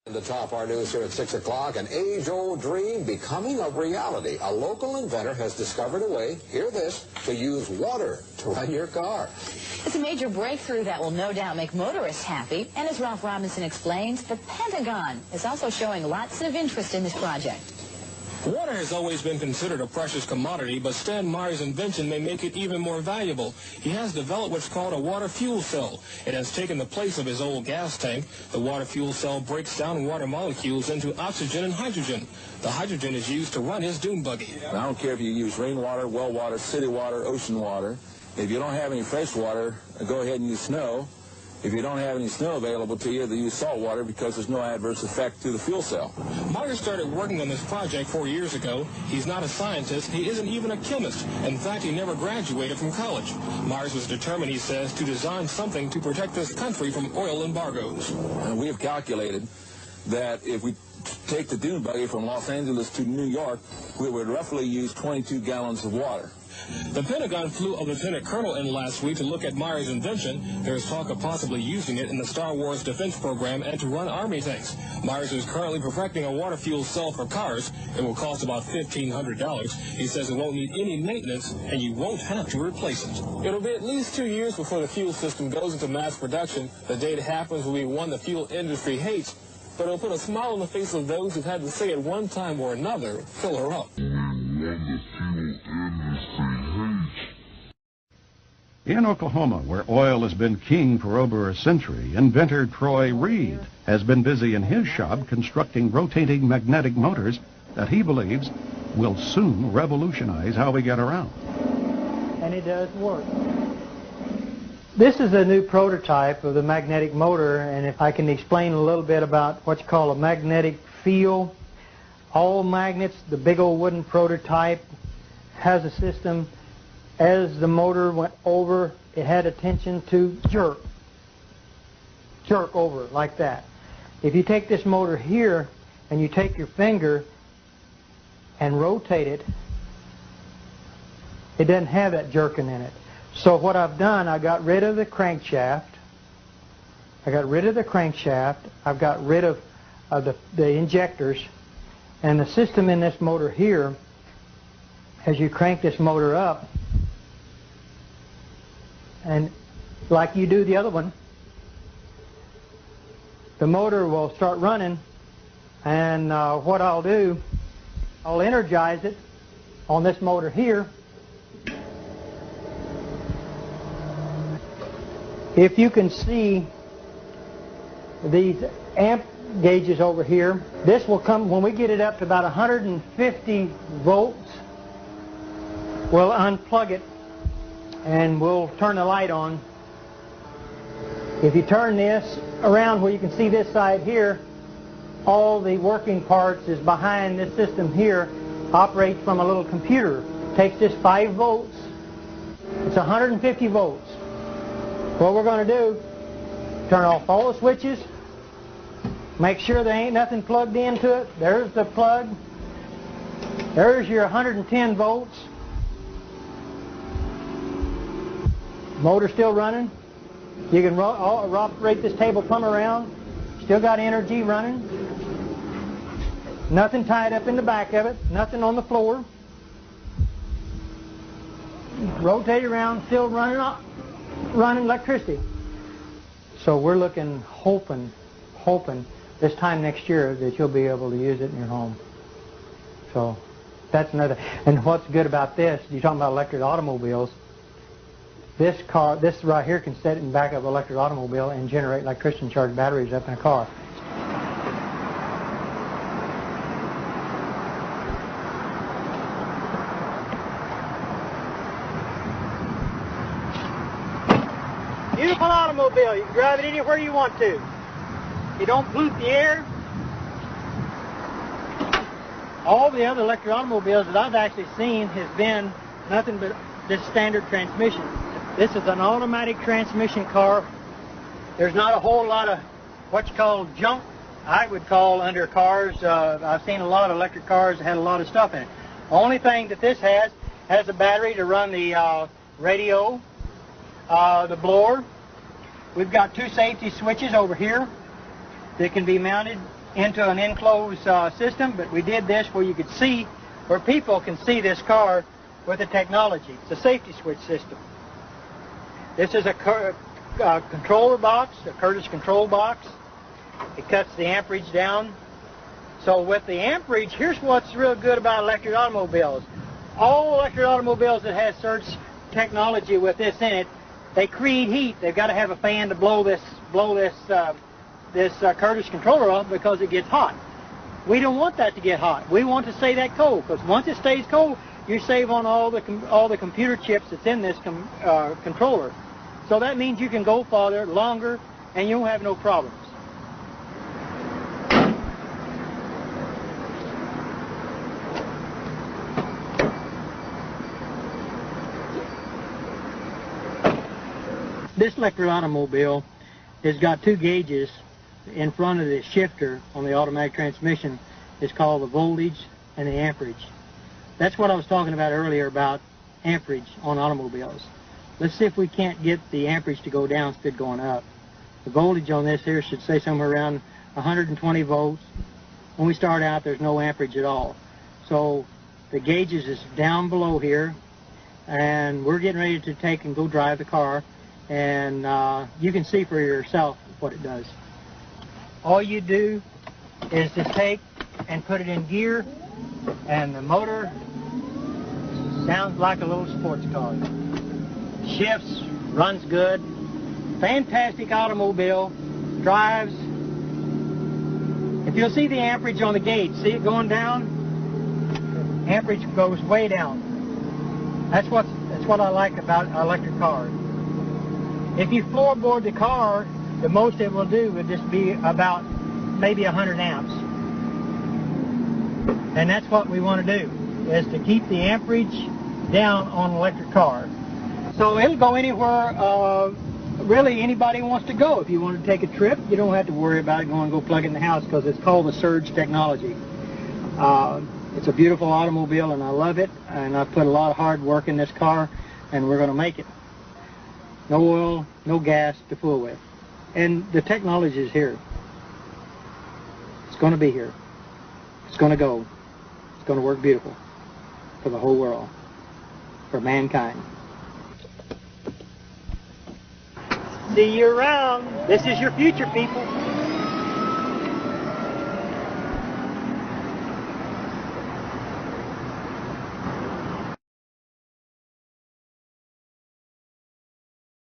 The top our news here at 6 o'clock, an age-old dream becoming a reality. A local inventor has discovered a way, hear this, to use water to run your car. It's a major breakthrough that will no doubt make motorists happy. And as Ralph Robinson explains, the Pentagon is also showing lots of interest in this project. Water has always been considered a precious commodity, but Stan Meyer's invention may make it even more valuable. He has developed what's called a water fuel cell. It has taken the place of his old gas tank. The water fuel cell breaks down water molecules into oxygen and hydrogen. The hydrogen is used to run his dune buggy. I don't care if you use rainwater, well water, city water, ocean water. If you don't have any fresh water, go ahead and use snow. If you don't have any snow available to you, then use salt water because there's no adverse effect to the fuel cell. Meyer started working on this project 4 years ago. He's not a scientist. He isn't even a chemist. In fact, he never graduated from college. Myers was determined, he says, to design something to protect this country from oil embargoes. And we have calculated that if we take the dune buggy from Los Angeles to New York, we would roughly use 22 gallons of water. The Pentagon flew a lieutenant colonel in last week to look at Meyer's invention. There is talk of possibly using it in the Star Wars defense program and to run Army tanks. Myers is currently perfecting a water fuel cell for cars. It will cost about $1,500. He says it won't need any maintenance, and you won't have to replace it. It'll be at least 2 years before the fuel system goes into mass production. The day it happens will be one the fuel industry hates, but it'll put a smile on the face of those who've had to say at one time or another, fill her up. In Oklahoma, where oil has been king for over a century, inventor Troy Reed has been busy in his shop constructing rotating magnetic motors that he believes will soon revolutionize how we get around. And it does work. This is a new prototype of the magnetic motor, and if I can explain a little bit about what's called a magnetic field. All magnets, the big old wooden prototype, has a system. As the motor went over, it had a tension to jerk over like that. If you take this motor here and you take your finger and rotate it, it doesn't have that jerking in it. So what I've done, I got rid of the crankshaft. I've got rid of the injectors, and the system in this motor here, as you crank this motor up, and like you do the other one, the motor will start running, and what I'll do, I'll energize it on this motor here. If you can see these amp gauges over here, this will come, when we get it up to about 150 volts, we'll unplug it and we'll turn the light on. If you turn this around where you can see this side here, all the working parts is behind this system here, operates from a little computer. Takes this 5 volts, it's 150 volts. What we're going to do, turn off all the switches, make sure there ain't nothing plugged into it. There's the plug. There's your 110 volts. Motor still running. You can operate this table plumb around. Still got energy running. Nothing tied up in the back of it. Nothing on the floor. Rotate around, still running electricity. So we're looking, hoping this time next year that you'll be able to use it in your home. So that's another. And what's good about this, you're talking about electric automobiles, this right here can set it in the back of an electric automobile and generate electricity and charge batteries up in a car. Beautiful automobile. You can drive it anywhere you want to. You don't pollute the air. All the other electric automobiles that I've actually seen has been nothing but this standard transmission. This is an automatic transmission car. There's not a whole lot of what you call junk, I would call, under cars. I've seen a lot of electric cars that had a lot of stuff in it. The only thing that this has a battery to run the radio, the blower. We've got 2 safety switches over here that can be mounted into an enclosed system, but we did this where you could see, where people can see this car with the technology. It's a safety switch system. This is a controller box, a Curtis control box. It cuts the amperage down. So with the amperage, here's what's real good about electric automobiles. All electric automobiles that have surge technology with this in it, they create heat. They've got to have a fan to blow this Curtis controller off because it gets hot. We don't want that to get hot. We want to stay that cold, because once it stays cold, you save on all the computer chips that's in this controller. So that means you can go farther, longer, and you won't have no problems. This electric automobile has got two gauges in front of the shifter on the automatic transmission. It's called the voltage and the amperage. That's what I was talking about earlier about amperage on automobiles. Let's see if we can't get the amperage to go down instead of going up. The voltage on this here should say somewhere around 120 volts. When we start out, there's no amperage at all. So the gauges is down below here, and we're getting ready to take and go drive the car, and you can see for yourself what it does. All you do is to take and put it in gear, and the motor sounds like a little sports car. Shifts, runs good, fantastic automobile, drives. If you'll see the amperage on the gauge, see it going down? Amperage goes way down. That's what I like about electric cars. If you floorboard the car, the most it will do would just be about maybe 100 amps. And that's what we want to do, is to keep the amperage down on an electric car. So it'll go anywhere really anybody wants to go. If you want to take a trip, you don't have to worry about it going to go plug it in the house, because it's called the surge technology. It's a beautiful automobile, and I love it, and I've put a lot of hard work in this car, and we're going to make it. No oil, no gas to fool with. And the technology is here. It's going to be here. It's going to go. It's going to work beautiful for the whole world, for mankind. See you around. This is your future, people.